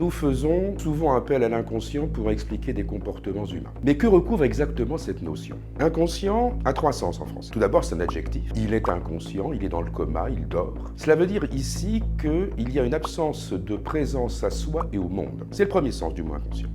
Nous faisons souvent appel à l'inconscient pour expliquer des comportements humains. Mais que recouvre exactement cette notion? Inconscient a trois sens en français. Tout d'abord, c'est un adjectif. Il est inconscient, il est dans le coma, il dort. Cela veut dire ici qu'il y a une absence de présence à soi et au monde. C'est le premier sens du mot inconscient.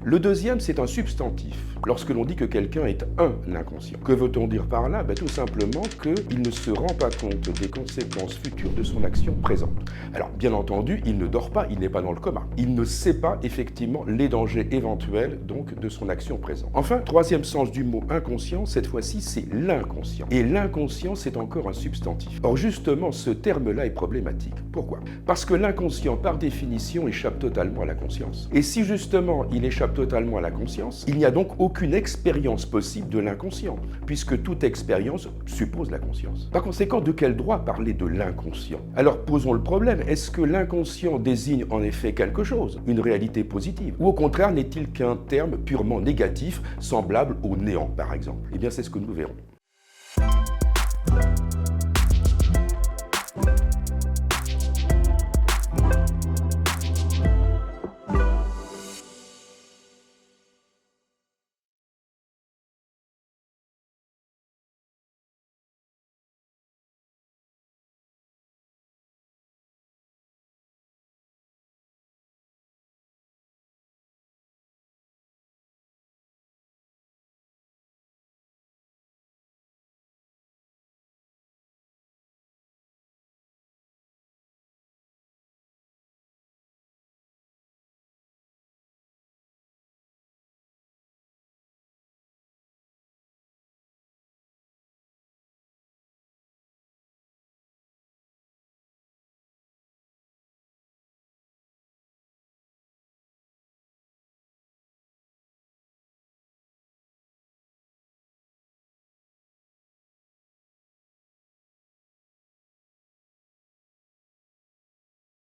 Le deuxième, c'est un substantif, lorsque l'on dit que quelqu'un est un inconscient. Que veut-on dire par là? Tout simplement qu'il ne se rend pas compte des conséquences futures de son action présente. Alors, bien entendu, il ne dort pas, il n'est pas dans le coma. Il ne sait pas effectivement les dangers éventuels donc de son action présente. Enfin, troisième sens du mot inconscient, cette fois-ci, c'est l'inconscient. Et l'inconscient, c'est encore un substantif. Or, justement, ce terme-là est problématique. Pourquoi? Parce que l'inconscient, par définition, échappe totalement à la conscience. Et si justement il échappe totalement à la conscience, il n'y a donc aucune expérience possible de l'inconscient, puisque toute expérience suppose la conscience. Par conséquent, de quel droit parler de l'inconscient? Alors posons le problème, est-ce que l'inconscient désigne en effet quelque chose, une réalité positive? Ou au contraire, n'est-il qu'un terme purement négatif, semblable au néant par exemple? Eh bien, c'est ce que nous verrons.